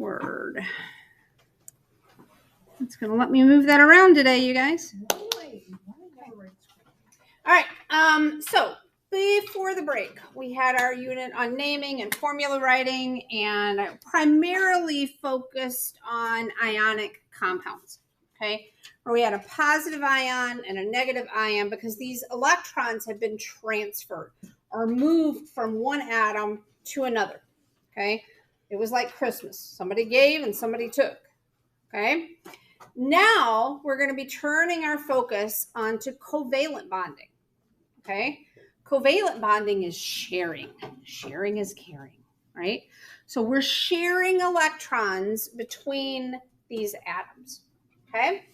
Word. It's going to let me move that around today, you guys. All right. So before the break, we had our unit on naming and formula writing, and I primarily focused on ionic compounds. Okay, where we had a positive ion and a negative ion because these electrons have been transferred or moved from one atom to another. Okay, it was like Christmas. Somebody gave and somebody took. Okay, now we're going to be turning our focus onto covalent bonding. Okay, covalent bonding is sharing. Sharing is caring, right? So we're sharing electrons between these atoms. Okay,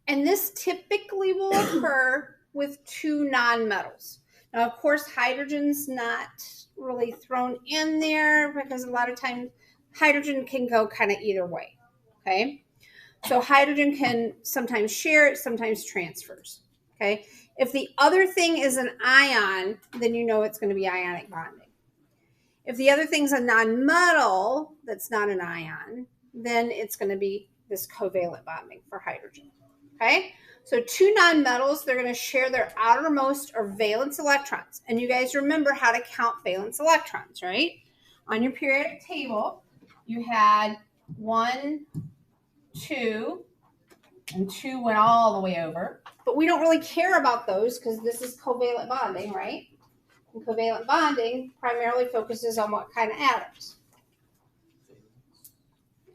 and this typically will occur with two nonmetals. Now, of course, hydrogen's not really thrown in there because a lot of times hydrogen can go kind of either way. Okay, so hydrogen can sometimes share, it sometimes transfers. Okay, if the other thing is an ion, then you know it's going to be ionic bonding. If the other thing's a nonmetal that's not an ion, then it's going to be this covalent bonding for hydrogen. Okay, so two nonmetals, they're going to share their outermost or valence electrons. And you guys remember how to count valence electrons, right? On your periodic table, you had 1, 2, and 2 went all the way over. But we don't really care about those because this is covalent bonding, right? And covalent bonding primarily focuses on what kind of atoms?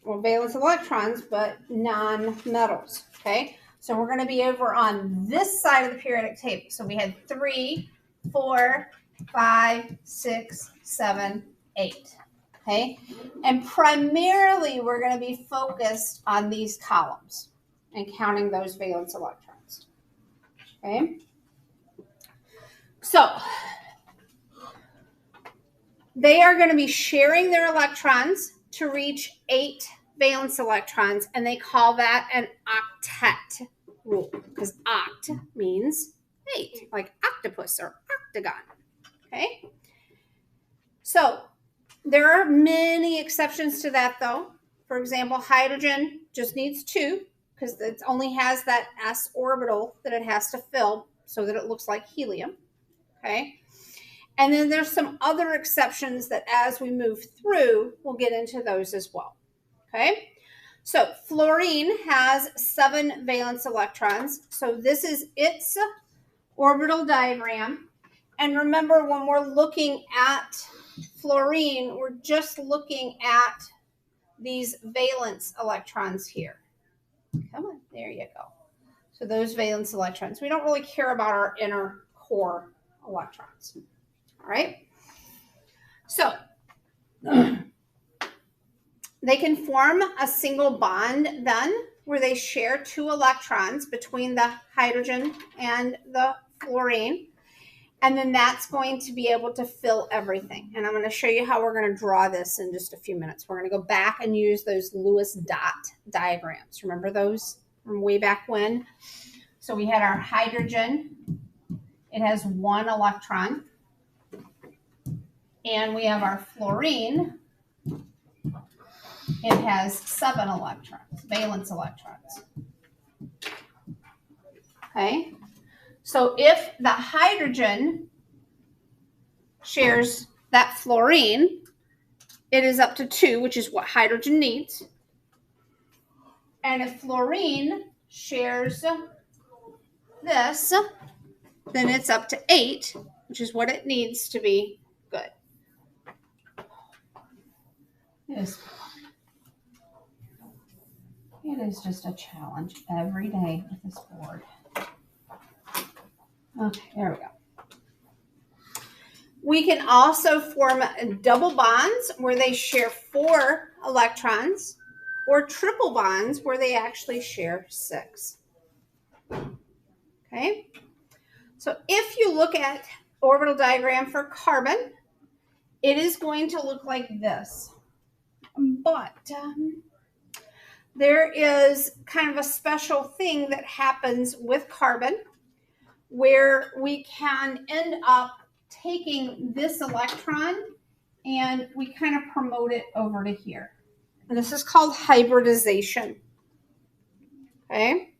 Well, valence electrons, but non-metals, okay? So we're going to be over on this side of the periodic table. So we had 3, 4, 5, 6, 7, 8, okay? And primarily we're going to be focused on these columns and counting those valence electrons, okay? So they are going to be sharing their electrons to reach 8 valence electrons, and they call that an octet rule because oct means 8, like octopus or octagon. Okay, so there are many exceptions to that, though. For example, hydrogen just needs 2 because it only has that s orbital that it has to fill so that it looks like helium. Okay. And then there's some other exceptions that as we move through, we'll get into those as well. Okay, so fluorine has 7 valence electrons. So this is its orbital diagram. And remember, when we're looking at fluorine, we're just looking at these valence electrons here. Come on, there you go. So those valence electrons. We don't really care about our inner core electrons. All right. So they can form a single bond then where they share 2 electrons between the hydrogen and the fluorine. And then that's going to be able to fill everything. And I'm going to show you how we're going to draw this in just a few minutes. We're going to go back and use those Lewis dot diagrams. Remember those from way back when? So we had our hydrogen. It has 1 electron. And we have our fluorine. It has 7 electrons, valence electrons. Okay, so if the hydrogen shares that fluorine, it is up to 2, which is what hydrogen needs. And if fluorine shares this, then it's up to 8, which is what it needs to be good. It is just a challenge every day with this board. Okay, there we go. We can also form double bonds where they share 4 electrons, or triple bonds where they actually share 6. Okay, so if you look at orbital diagram for carbon, it is going to look like this. But there is kind of a special thing that happens with carbon where we can end up taking this electron and we kind of promote it over to here. And this is called hybridization. Okay.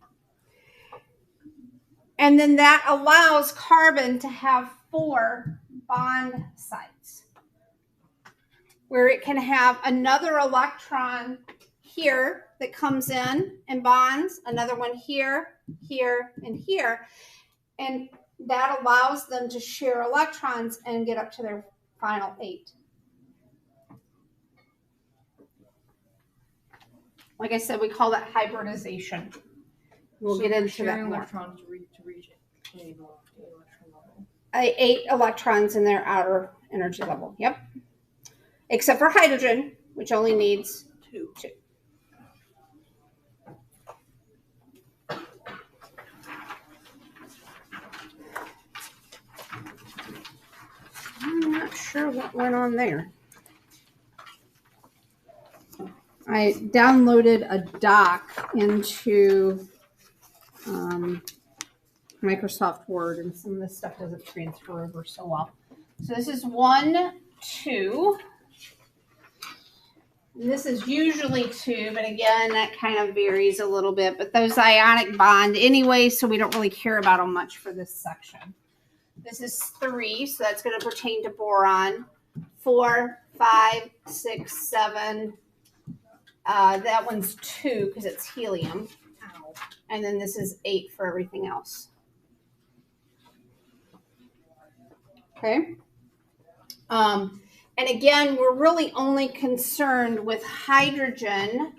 And then that allows carbon to have 4 bond sites, where it can have another electron here that comes in and bonds, another one here, here, and here. And that allows them to share electrons and get up to their final 8. Like I said, we call that hybridization. We'll get into that more. Electrons to reach 8 electron level. 8 electrons in their outer energy level. Yep. Except for hydrogen, which only needs 2. I'm not sure what went on there. I downloaded a doc into Microsoft Word, and some of this stuff doesn't transfer over so well. So this is 1, 2. And this is usually 2, but again, that kind of varies a little bit. But those ionic bond anyway, so we don't really care about them much for this section. This is 3, so that's going to pertain to boron. 4, 5, 6, 7. That one's 2 because it's helium. And then this is 8 for everything else. Okay. And again, we're really only concerned with hydrogen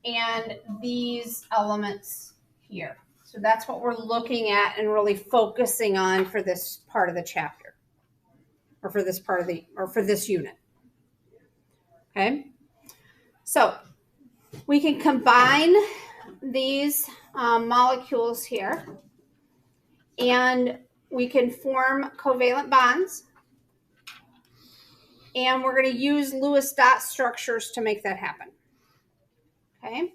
and these elements here. So that's what we're looking at and really focusing on for this part of the chapter, or for this part of the, or for this unit. Okay. So we can combine these molecules here, and we can form covalent bonds. And we're going to use Lewis dot structures to make that happen. Okay,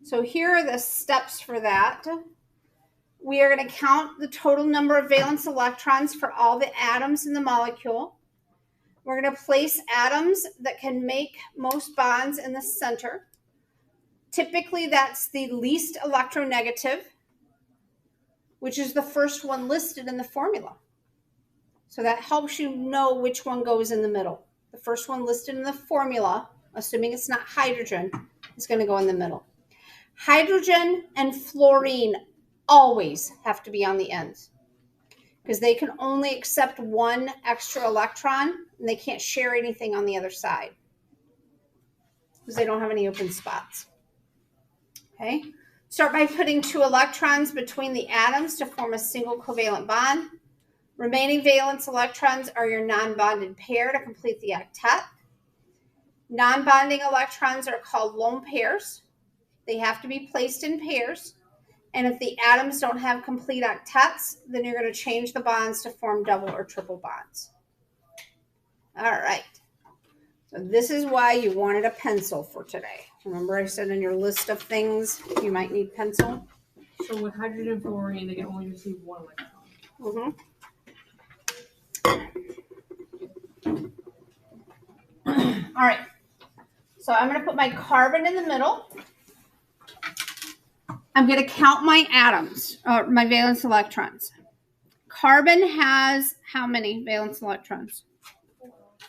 so here are the steps for that. We are going to count the total number of valence electrons for all the atoms in the molecule. We're going to place atoms that can make most bonds in the center. Typically, that's the least electronegative, which is the first one listed in the formula. So that helps you know which one goes in the middle. The first one listed in the formula, assuming it's not hydrogen, is going to go in the middle. Hydrogen and fluorine always have to be on the ends, because they can only accept 1 extra electron, and they can't share anything on the other side because they don't have any open spots. Okay, start by putting 2 electrons between the atoms to form a single covalent bond. Remaining valence electrons are your non-bonded pair to complete the octet. Non-bonding electrons are called lone pairs. They have to be placed in pairs. And if the atoms don't have complete octets, then you're going to change the bonds to form double or triple bonds. All right. So this is why you wanted a pencil for today. Remember I said in your list of things you might need pencil? So with hydrogen and fluorine, they can only receive 1 electron. Mm-hmm. All right, so I'm going to put my carbon in the middle. I'm going to count my atoms, my valence electrons. Carbon has how many valence electrons?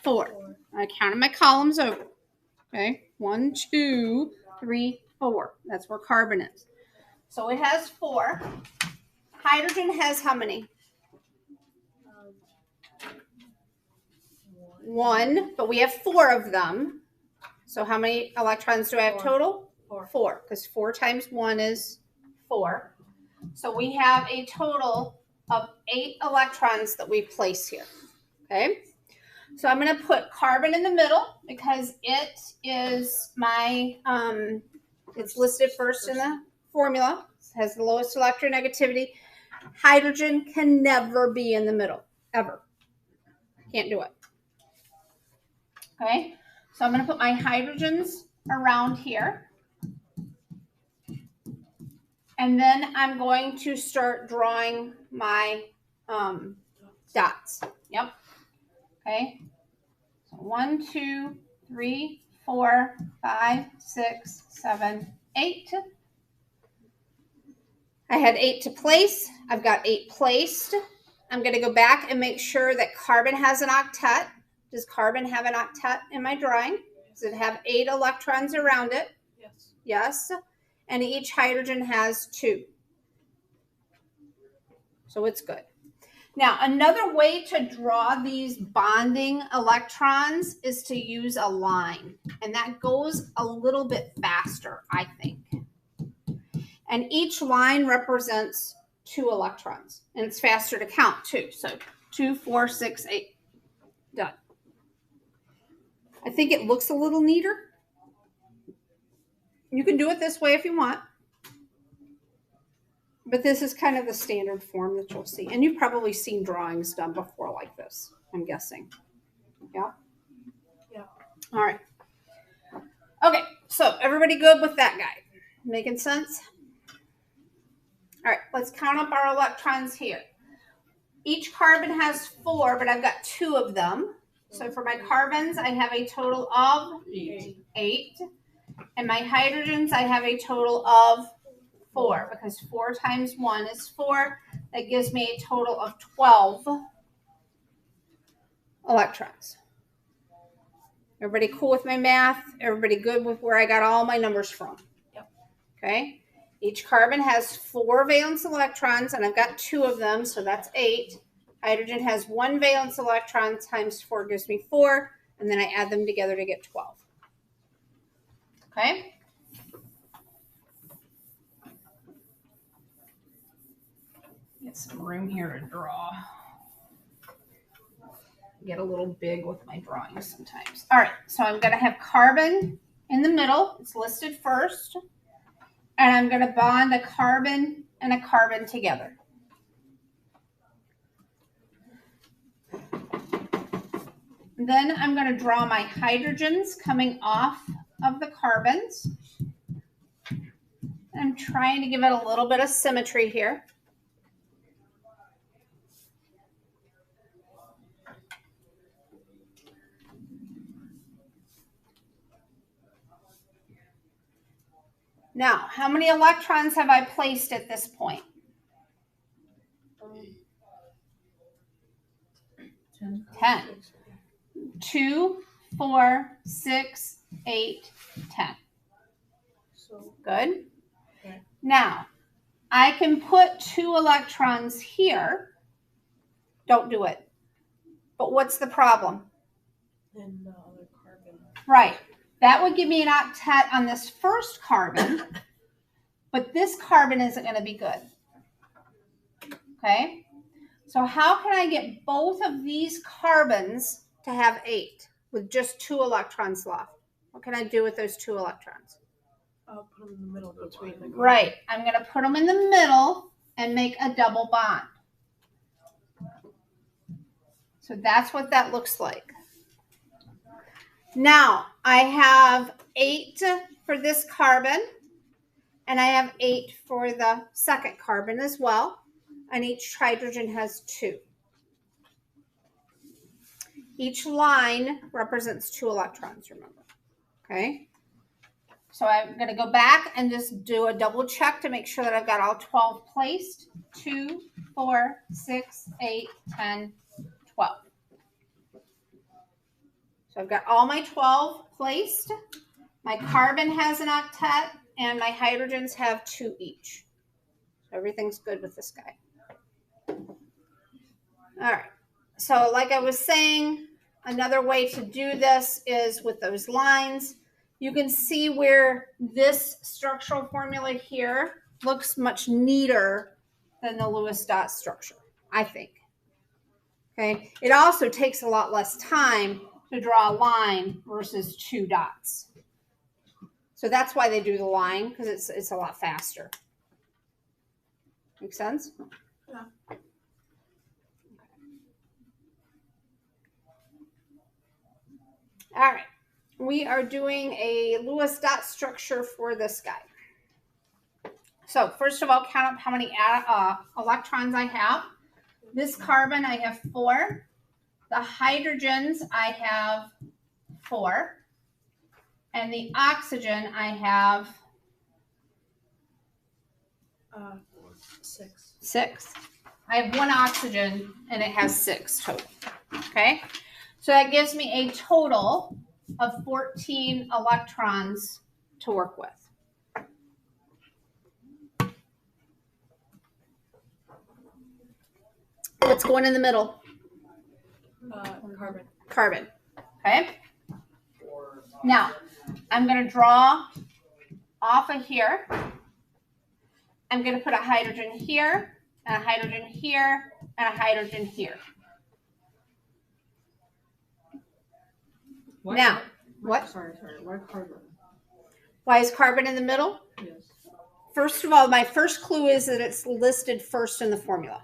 4. I counted my columns over. Okay, 1, 2, 3, 4. That's where carbon is. So it has 4. Hydrogen has how many? 1, but we have 4 of them. So how many electrons do I have total? 4, because 4 times 1 is 4. So we have a total of 8 electrons that we place here. Okay, so I'm going to put carbon in the middle because it is my, it's listed first in the formula. It has the lowest electronegativity. Hydrogen can never be in the middle, ever. Can't do it. Okay, so I'm going to put my hydrogens around here. And then I'm going to start drawing my dots. Yep. Okay. So 1, 2, 3, 4, 5, 6, 7, 8. I had 8 to place. I've got 8 placed. I'm going to go back and make sure that carbon has an octet. Does carbon have an octet in my drawing? Does it have 8 electrons around it? Yes. Yes. And each hydrogen has 2. So it's good. Now, another way to draw these bonding electrons is to use a line. And that goes a little bit faster, I think. And each line represents 2 electrons. And it's faster to count, too. So 2, 4, 6, 8. Done. I think it looks a little neater. You can do it this way if you want. But this is kind of the standard form that you'll see. And you've probably seen drawings done before like this, I'm guessing. Yeah? Yeah. All right. Okay, so everybody good with that guy? Making sense? All right, let's count up our electrons here. Each carbon has 4, but I've got 2 of them. So for my carbons, I have a total of 8. And my hydrogens, I have a total of 4, because 4 times 1 is 4. That gives me a total of 12 electrons. Everybody cool with my math? Everybody good with where I got all my numbers from? Yep. Okay. Each carbon has 4 valence electrons, and I've got 2 of them, so that's 8. Hydrogen has 1 valence electron times 4 gives me 4, and then I add them together to get 12. Okay? Get some room here to draw. Get a little big with my drawings sometimes. All right, so I'm going to have carbon in the middle. It's listed first. And I'm going to bond a carbon and a carbon together. Then I'm going to draw my hydrogens coming off of the carbons. I'm trying to give it a little bit of symmetry here. Now, how many electrons have I placed at this point? 10. 2, 4, 6, 8, 10. So good. Okay. Now, I can put 2 electrons here. Don't do it. But what's the problem? then the other carbon. Right. That would give me an octet on this first carbon, but this carbon isn't going to be good. Okay? So how can I get both of these carbons to have 8 with just 2 electrons left? What can I do with those 2 electrons? I'll put them in the middle between the carbon. Right. I'm going to put them in the middle and make a double bond. So that's what that looks like. Now, I have 8 for this carbon, and I have 8 for the second carbon as well, and each hydrogen has 2. Each line represents 2 electrons, remember. Okay? So I'm going to go back and just do a double check to make sure that I've got all 12 placed. 2, 4, 6, 8, 10, 12. So I've got all my 12 placed. My carbon has an octet, and my hydrogens have 2 each. So everything's good with this guy. All right. So like I was saying, another way to do this is with those lines. You can see where this structural formula here looks much neater than the Lewis dot structure, I think. Okay. It also takes a lot less time to draw a line versus 2 dots. So that's why they do the line, because it's a lot faster. Make sense? Yeah. All right. We are doing a Lewis dot structure for this guy. So first of all, count up how many electrons I have. This carbon, I have 4. The hydrogens, I have 4. And the oxygen, I have 6. 6. I have 1 oxygen and it has 6 total. Okay, so that gives me a total of 14 electrons to work with. What's going in the middle? Carbon. Carbon. Okay. Now, I'm going to draw off of here. I'm going to put a hydrogen here, and a hydrogen here, and a hydrogen here. Now, what? Sorry. Why carbon? Why is carbon in the middle? Yes. First of all, my first clue is that it's listed first in the formula.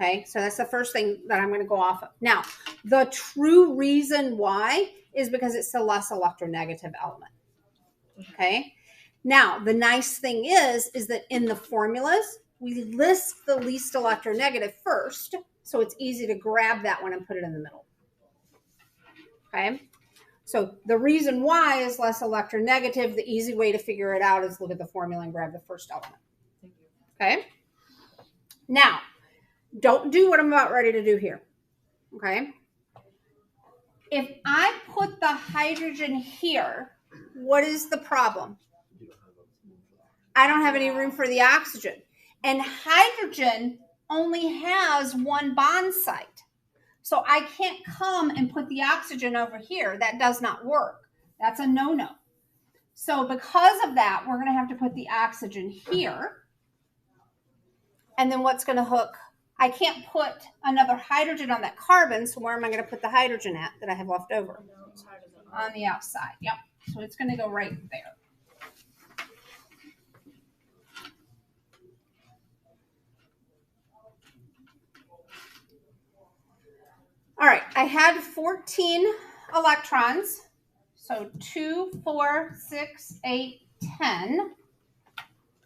Okay, so that's the first thing that I'm going to go off of. Now, the true reason why is because it's the less electronegative element. Okay, now the nice thing is that in the formulas, we list the least electronegative first, so it's easy to grab that one and put it in the middle. Okay, so the reason why is less electronegative. The easy way to figure it out is look at the formula and grab the first element. Thank you. Okay, now, don't do what I'm about ready to do here. Okay. If I put the hydrogen here, what is the problem? I don't have any room for the oxygen. And hydrogen only has 1 bond site. So I can't come and put the oxygen over here. That does not work. That's a no-no. So because of that, we're going to have to put the oxygen here. And then what's going to hook? I can't put another hydrogen on that carbon, so where am I going to put the hydrogen at that I have left over? On the outside, yep. So it's going to go right there. All right, I had 14 electrons. So 2, 4, 6, 8, 10.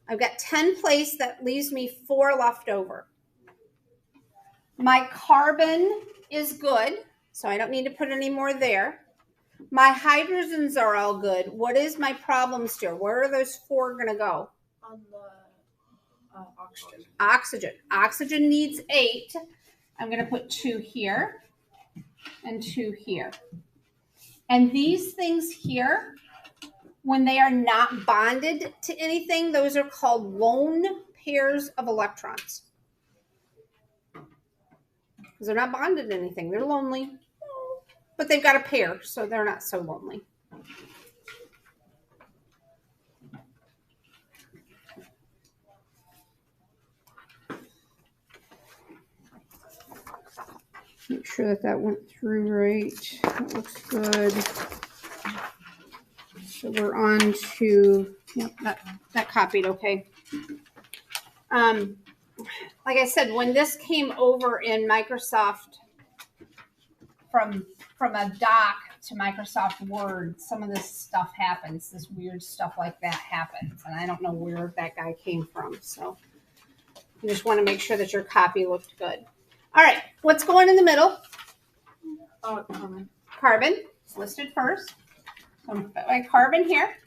I've got 10 placed. That leaves me 4 left over. My carbon is good, so I don't need to put any more there. My hydrogens are all good. What is my problem still? Where are those 4 going to go? On the oxygen. Oxygen. Oxygen needs 8. I'm going to put 2 here and 2 here. And these things here, when they are not bonded to anything, those are called lone pairs of electrons. Because they're not bonded to anything. They're lonely. But they've got a pair, so they're not so lonely. Make sure that went through right. That looks good. So we're on to, yep, that copied okay. Like I said, when this came over in Microsoft from a doc to Microsoft Word, some of this stuff happens. This weird stuff like that happens. And I don't know where that guy came from. So you just want to make sure that your copy looked good. All right, what's going in the middle? Carbon. Carbon. It's listed first. So I'm going to put my carbon here.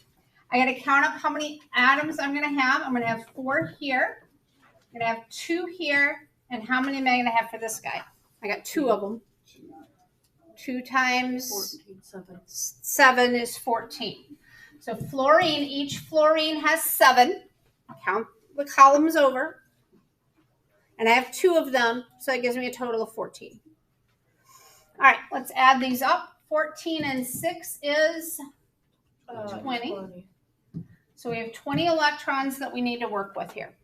I got to count up how many atoms I'm going to have. I'm going to have 4 here. I'm going to have 2 here. And how many am I going to have for this guy? I got 2 of them. 2 times 14, 7 is 14. So fluorine, each fluorine has 7. Count the columns over. And I have 2 of them, so that gives me a total of 14. All right, let's add these up. 14 and 6 is 20. So we have 20 electrons that we need to work with here.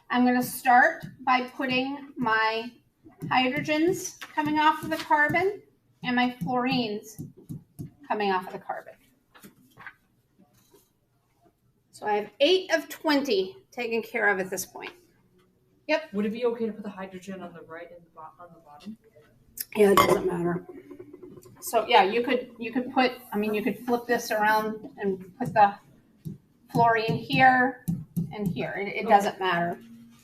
I'm going to start by putting my hydrogens coming off of the carbon and my fluorines coming off of the carbon. So I have 8 of 20 taken care of at this point. Yep. Would it be okay to put the hydrogen on the right and on the bottom? Yeah, it doesn't matter. So yeah, you could put, you could flip this around and put the fluorine here and here. It doesn't matter.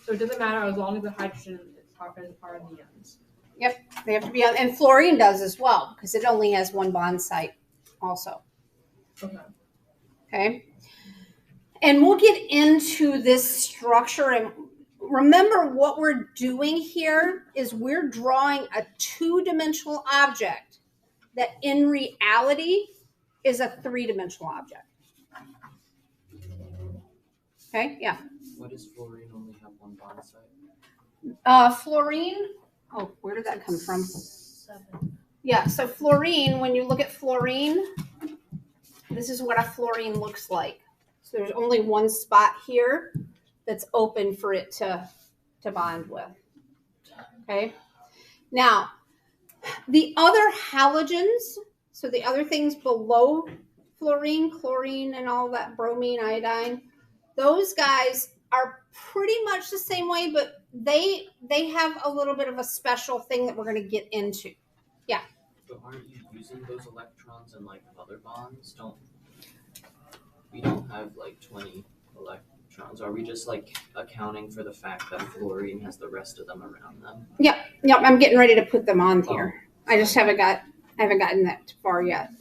So it doesn't matter as long as the hydrogen are in the ends. Yep, they have to be on, and fluorine does as well because it only has 1 bond site also. Okay. Okay. And we'll get into this structure. And remember, what we're doing here is we're drawing a two-dimensional object that in reality is a three-dimensional object. Okay, yeah. Why does fluorine only have one bond site? Fluorine. Oh, where did that come from? 7. Yeah, so fluorine, when you look at fluorine, this is what a fluorine looks like. So there's only one spot here that's open for it to bond with. Okay. Now, the other halogens, so the other things below fluorine, chlorine, and all that, bromine, iodine, those guys are pretty much the same way, but they have a little bit of a special thing that we're going to get into. Yeah. But aren't you using those electrons in like other bonds? We don't have like 20 electrons. Are we just like accounting for the fact that fluorine has the rest of them around them? Yep. I'm getting ready to put them on here. I just haven't gotten that far yet.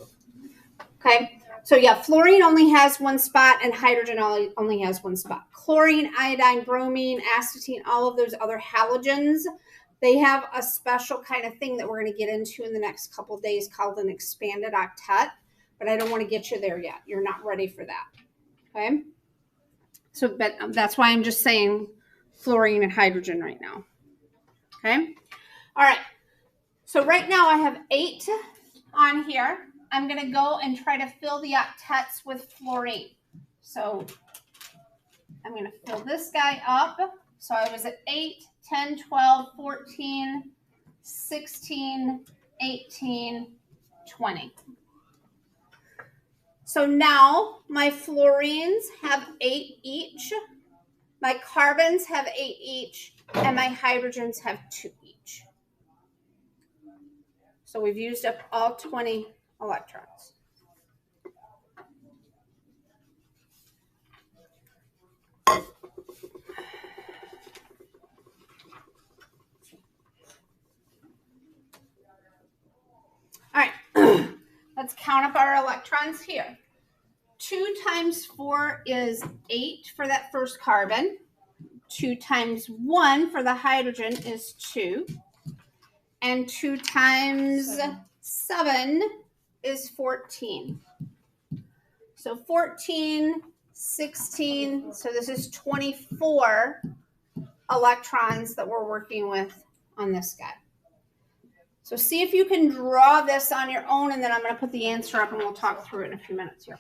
Okay. So yeah, fluorine only has one spot and hydrogen only has one spot. Chlorine, iodine, bromine, astatine, all of those other halogens, they have a special kind of thing that we're going to get into in the next couple of days called an expanded octet, but I don't want to get you there yet. You're not ready for that. Okay. So, but that's why I'm just saying fluorine and hydrogen right now. Okay. All right. So right now I have 8 on here. I'm going to go and try to fill the octets with fluorine. So I'm going to fill this guy up. So I was at 8, 10, 12, 14, 16, 18, 20. So now my fluorines have 8 each. My carbons have 8 each. And my hydrogens have 2 each. So we've used up all 20 electrons. All right, let's count up our electrons here. 2 times 4 is 8 for that first carbon. 2 times 1 for the hydrogen is 2. And 2 times 7 is 14. So 14, 16, so this is 24 electrons that we're working with on this guy. So see if you can draw this on your own, and then I'm going to put the answer up and we'll talk through it in a few minutes here.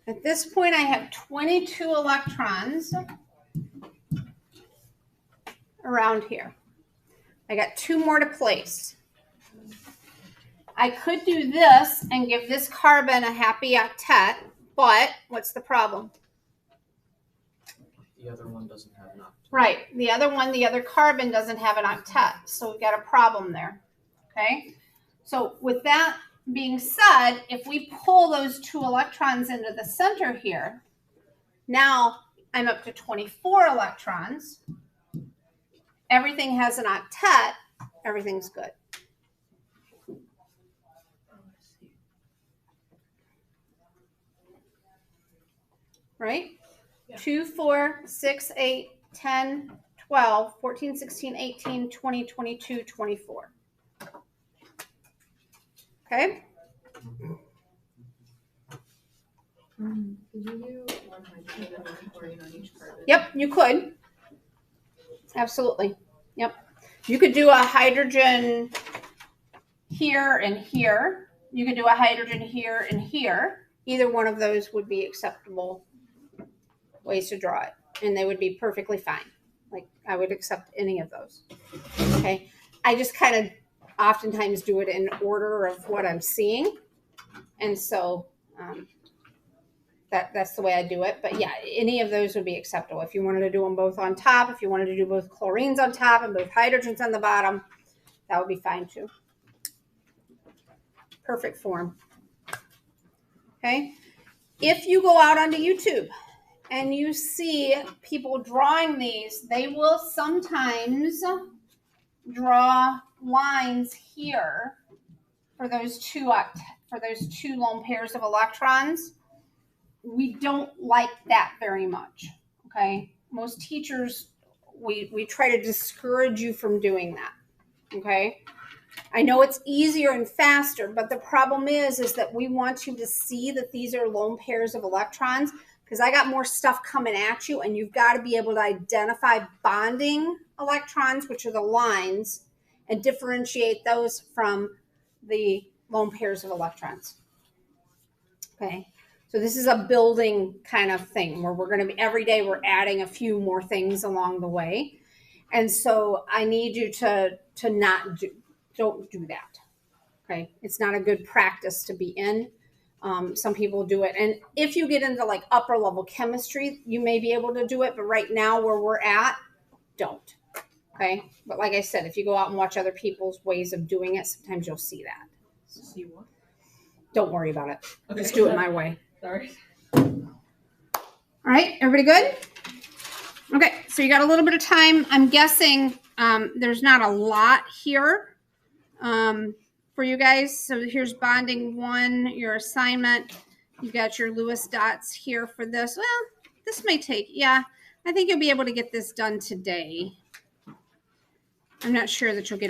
At this point, I have 22 electrons around here. I got 2 more to place. I could do this and give this carbon a happy octet, but what's the problem? The other one doesn't have an octet. Right. The other carbon doesn't have an octet. So we've got a problem there. Okay. So with that being said, if we pull those 2 electrons into the center here, now I'm up to 24 electrons. Everything has an octet. Everything's good. Right? Yeah. 2, 4, 6, 8, 10, 12, 14, 16, 18, 20, 22, 24. Okay? Did you do 1 hydrogen and 1 chlorine on each carbon? Yep, you could. Absolutely. You could do a hydrogen here and here. You could do a hydrogen here and here. Either one of those would be acceptable ways to draw it, and they would be perfectly fine. Like, I would accept any of those. Okay. I just kind of oftentimes do it in order of what I'm seeing. And so that's the way I do it. But yeah, any of those would be acceptable. If you wanted to do them both on top, if you wanted to do both chlorines on top and both hydrogens on the bottom, that would be fine too. Perfect form. Okay. If you go out onto YouTube and you see people drawing these, they will sometimes draw lines here for those two lone pairs of electrons. We don't like that very much. Okay, most teachers, we try to discourage you from doing that. Okay, I know it's easier and faster, but the problem is that we want you to see that these are lone pairs of electrons, because I got more stuff coming at you, and you've got to be able to identify bonding electrons, which are the lines, and differentiate those from the lone pairs of electrons. Okay, so this is a building kind of thing where we're going to be, every day we're adding a few more things along the way. And so I need you to don't do that. Okay, it's not a good practice to be in. Some people do it. And if you get into like upper level chemistry, you may be able to do it. But right now where we're at, don't. Okay. But like I said, if you go out and watch other people's ways of doing it, sometimes you'll see that. See what? Don't worry about it. Okay. Just do it my way. Sorry. All right. Everybody good? Okay. So you got a little bit of time. I'm guessing there's not a lot here for you guys. So here's bonding 1, your assignment. You got your Lewis dots here for this. Well, this may take, yeah, I think you'll be able to get this done today. I'm not sure that you'll get it